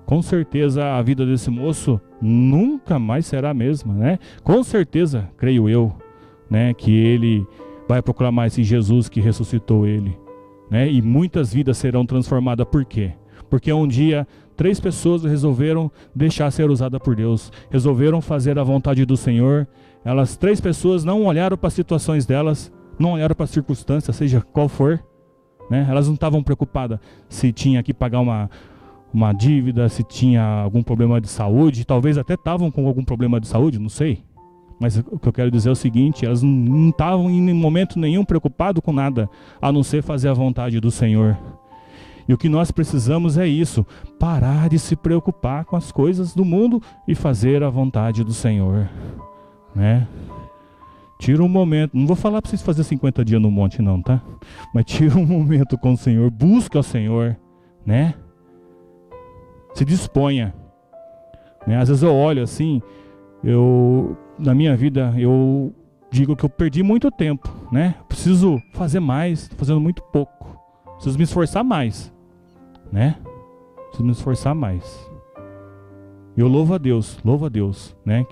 Com certeza a vida desse moço nunca mais será a mesma, né? Com certeza, creio eu, né, que ele vai proclamar esse Jesus que ressuscitou ele, né? E muitas vidas serão transformadas. Por quê? Porque um dia 3 pessoas resolveram deixar ser usada por Deus, resolveram fazer a vontade do Senhor. Elas 3 pessoas não olharam para as situações delas, não olharam para as circunstâncias, seja qual for, né? Elas não estavam preocupadas se tinha que pagar uma dívida, se tinha algum problema de saúde, talvez até estavam com algum problema de saúde, não sei. Mas o que eu quero dizer é o seguinte, elas não estavam em momento nenhum preocupadas com nada, a não ser fazer a vontade do Senhor. E o que nós precisamos é isso, parar de se preocupar com as coisas do mundo e fazer a vontade do Senhor, né? Tira um momento, não vou falar para vocês fazer 50 dias no monte não, tá? Mas tira um momento com o Senhor, busca o Senhor, né? Se disponha, né? Às vezes eu olho assim, na minha vida, eu digo que eu perdi muito tempo, né? Preciso fazer mais, estou fazendo muito pouco. Preciso me esforçar mais, né? Preciso me esforçar mais. Eu louvo a Deus, né?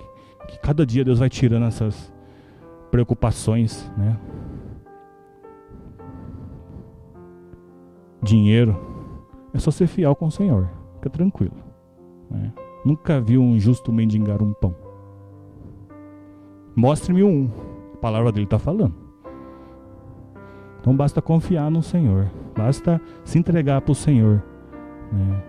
Que cada dia Deus vai tirando essas preocupações, né? Dinheiro, é só ser fiel com o Senhor, fica tranquilo, né? Nunca vi um justo mendigar um pão. Mostre-me um, a palavra dele está falando. Então basta confiar no Senhor, basta se entregar para o Senhor, né?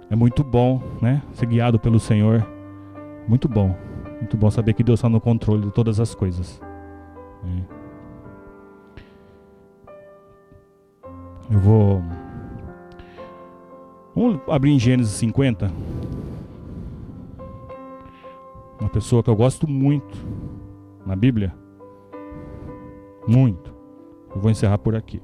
É muito bom, né, ser guiado pelo Senhor. Muito bom saber que Deus está no controle de todas as coisas, né? Vamos abrir em Gênesis 50. Uma pessoa que eu gosto muito na Bíblia. Muito. Eu vou encerrar por aqui.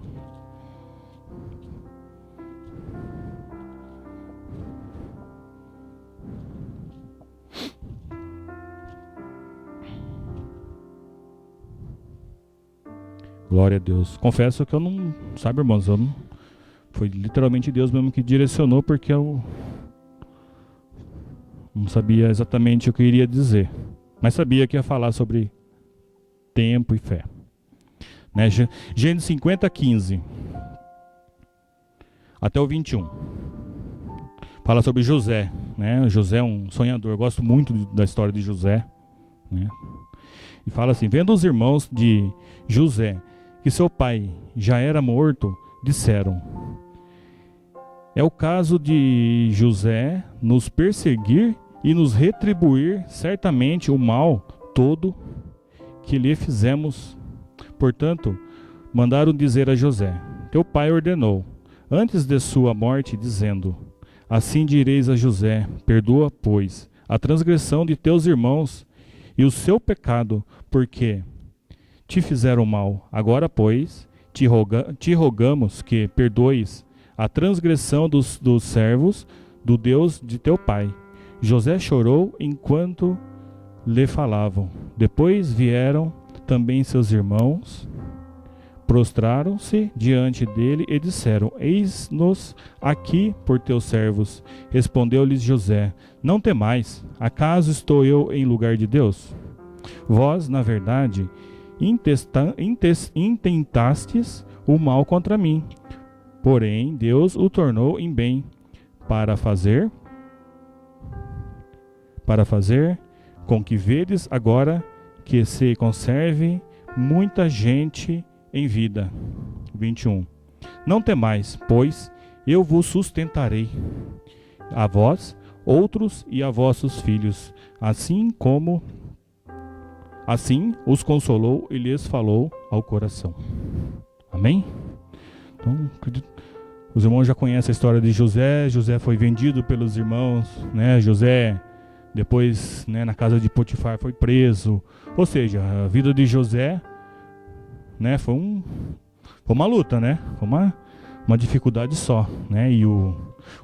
Glória a Deus. Confesso que eu não... Sabe, irmãos, foi literalmente Deus mesmo que direcionou, porque eu não sabia exatamente o que eu iria dizer. Mas sabia que ia falar sobre tempo e fé, né? Gênesis 50, 15 até o 21. Fala sobre José, né? José é um sonhador. Eu gosto muito da história de José, né? E fala assim: vendo os irmãos de José que seu pai já era morto, disseram: é o caso de José nos perseguir e nos retribuir certamente o mal todo que lhe fizemos. Portanto, mandaram dizer a José: teu pai ordenou, antes de sua morte, dizendo: assim direis a José: perdoa, pois, a transgressão de teus irmãos e o seu pecado, porque te fizeram mal. Agora, pois, te rogamos que perdoes a transgressão dos servos do Deus de teu pai. José chorou enquanto lhe falavam. Depois vieram também seus irmãos, prostraram-se diante dele e disseram: eis-nos aqui por teus servos. Respondeu-lhes José: não temais, acaso estou eu em lugar de Deus? Vós, na verdade, intentastes o mal contra mim, porém Deus o tornou em bem, para fazer com que vedes agora que se conserve muita gente em vida. 21. Não temais, pois eu vos sustentarei, a vós, outros e a vossos filhos, assim os consolou e lhes falou ao coração. Amém? Então, os irmãos já conhecem a história de José. José foi vendido pelos irmãos, né? José, depois, né, na casa de Potifar, foi preso. Ou seja, a vida de José, né, foi uma luta, né? Foi uma dificuldade só, né? E o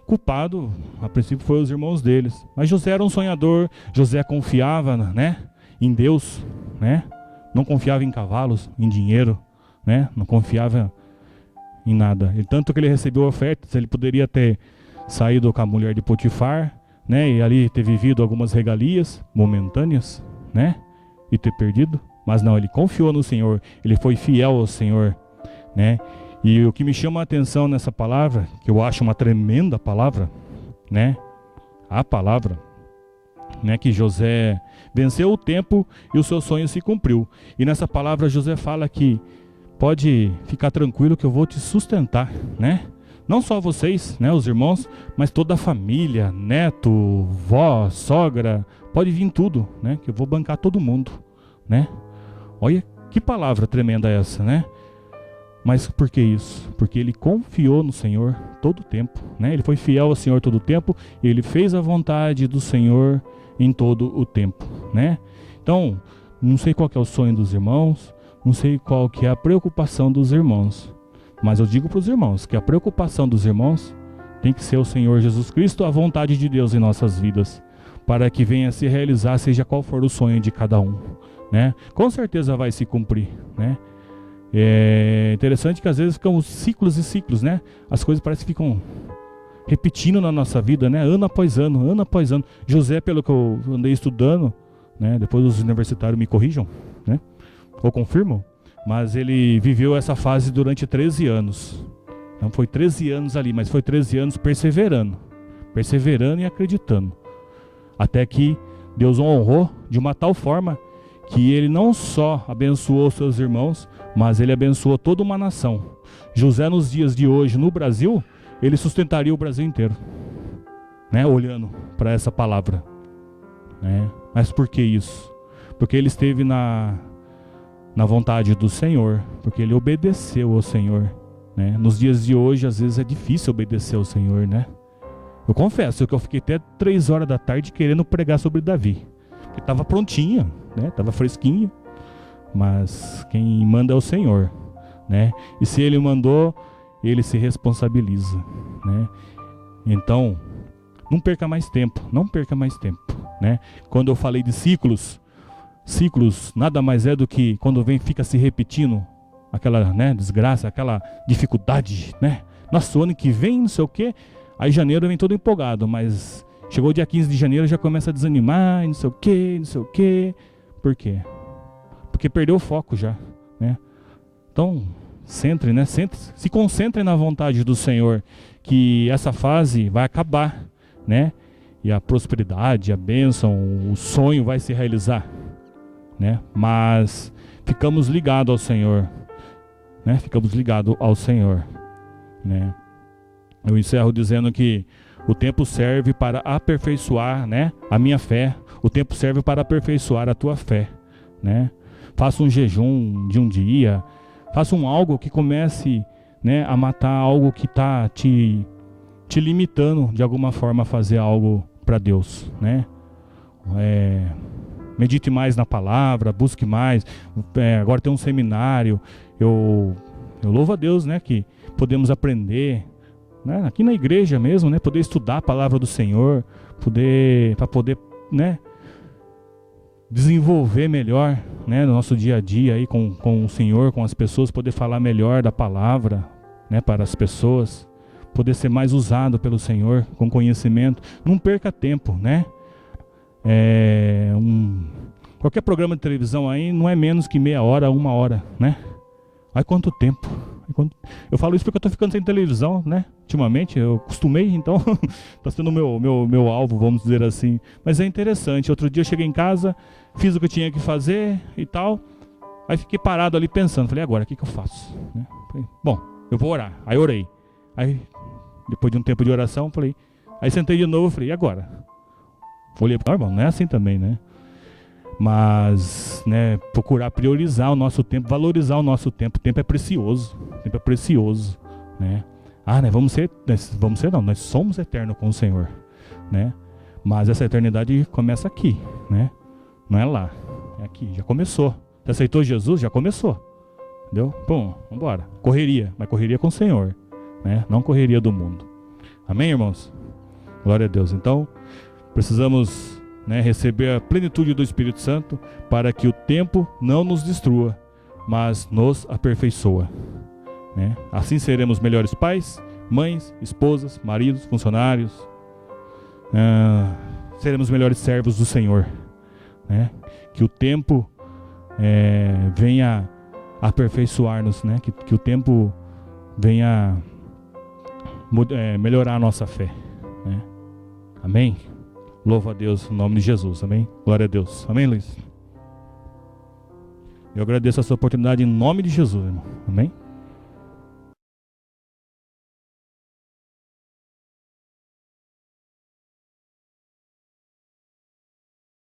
culpado, a princípio, foi os irmãos deles. Mas José era um sonhador. José confiava, né, em Deus, né? Não confiava em cavalos, em dinheiro, né? Não confiava em nada. E tanto que ele recebeu ofertas, ele poderia ter saído com a mulher de Potifar, né? E ali ter vivido algumas regalias momentâneas, né? E ter perdido. Mas não, ele confiou no Senhor. Ele foi fiel ao Senhor, né? E o que me chama a atenção nessa palavra, que eu acho uma tremenda palavra, né? A palavra, né? Que José venceu o tempo e o seu sonho se cumpriu. E nessa palavra José fala que pode ficar tranquilo que eu vou te sustentar, né? Não só vocês, né, os irmãos, mas toda a família, neto, vó, sogra, pode vir tudo, né? Que eu vou bancar todo mundo, né? Olha que palavra tremenda essa, né? Mas por que isso? Porque ele confiou no Senhor todo o tempo, né? Ele foi fiel ao Senhor todo o tempo e ele fez a vontade do Senhor em todo o tempo, né? Então, não sei qual que é o sonho dos irmãos, não sei qual que é a preocupação dos irmãos, mas eu digo para os irmãos que a preocupação dos irmãos tem que ser o Senhor Jesus Cristo, a vontade de Deus em nossas vidas, para que venha se realizar, seja qual for o sonho de cada um, né? Com certeza vai se cumprir, né? É interessante que às vezes ficam ciclos e ciclos, né? As coisas parecem que ficam repetindo na nossa vida, né? Ano após ano, ano após ano. José, pelo que eu andei estudando, né? Depois os universitários me corrijam, né? Ou confirmam, mas ele viveu essa fase durante 13 anos. Não foi 13 anos ali, mas foi 13 anos perseverando e acreditando. Até que Deus o honrou de uma tal forma que ele não só abençoou seus irmãos, mas ele abençoou toda uma nação. José, nos dias de hoje, no Brasil, ele sustentaria o Brasil inteiro, né? Olhando para essa palavra, né? Mas por que isso? Porque ele esteve na vontade do Senhor, porque ele obedeceu ao Senhor, né? Nos dias de hoje, às vezes é difícil obedecer ao Senhor, né? Eu confesso que eu fiquei até 3 horas da tarde querendo pregar sobre Davi, porque estava prontinha, né? Estava fresquinha, mas quem manda é o Senhor, né? E se ele mandou, ele se responsabiliza, né? Então, não perca mais tempo, né? Quando eu falei de ciclos nada mais é do que quando fica se repetindo aquela, né, desgraça, aquela dificuldade, né? Nossa, o ano que vem, não sei o quê, aí janeiro vem todo empolgado, mas chegou o dia 15 de janeiro já começa a desanimar, não sei o quê. Por quê? Porque perdeu o foco já, né? Então, se concentre na vontade do Senhor, que essa fase vai acabar, né? E a prosperidade, a bênção, o sonho vai se realizar, né? Mas ficamos ligados ao Senhor, né? Né? Eu encerro dizendo que o tempo serve para aperfeiçoar, né, a minha fé. O tempo serve para aperfeiçoar a tua fé, né? Faça um jejum de um dia, faça algo que comece, né, a matar algo que está te limitando de alguma forma a fazer algo para Deus, né? Medite mais na palavra, busque mais. Agora tem um seminário. Eu louvo a Deus, né, que podemos aprender, né, aqui na igreja mesmo, né, poder estudar a palavra do Senhor, para poder, né, desenvolver melhor, né, no nosso dia a dia aí com o Senhor, com as pessoas, poder falar melhor da palavra, né, para as pessoas, poder ser mais usado pelo Senhor com conhecimento. Não perca tempo, né? Qualquer programa de televisão aí não é menos que meia hora, 1 hora, né? Olha quanto tempo Eu falo isso porque eu estou ficando sem televisão, né? Ultimamente, eu acostumei, então está sendo meu alvo, vamos dizer assim. Mas é interessante. Outro dia eu cheguei em casa, fiz o que eu tinha que fazer e tal. Aí fiquei parado ali pensando. Falei, agora, o que eu faço? Né? Falei, bom, eu vou orar. Aí orei. Aí, depois de um tempo de oração, falei... Aí sentei de novo, falei, e agora? Olhei para o irmão, não é assim também, né? Mas, né, procurar priorizar o nosso tempo, valorizar o nosso tempo. O tempo é precioso. O tempo é precioso, né? Né, nós somos eternos com o Senhor, né? Mas essa eternidade começa aqui, né? Não é lá, é aqui, já começou. Você aceitou Jesus? Já começou. Entendeu? Pum, vambora. Correria, mas correria com o Senhor, né? Não correria do mundo. Amém, irmãos? Glória a Deus. Então, precisamos, né, receber a plenitude do Espírito Santo para que o tempo não nos destrua, mas nos aperfeiçoa, né? Assim seremos melhores pais, mães, esposas, maridos, funcionários. Seremos melhores servos do Senhor, né? Que o tempo venha aperfeiçoar-nos, né? Que o tempo venha melhorar a nossa fé, né? Amém? Louvo a Deus em nome de Jesus, amém? Glória a Deus, amém, Luiz? Eu agradeço essa oportunidade em nome de Jesus, irmão, amém?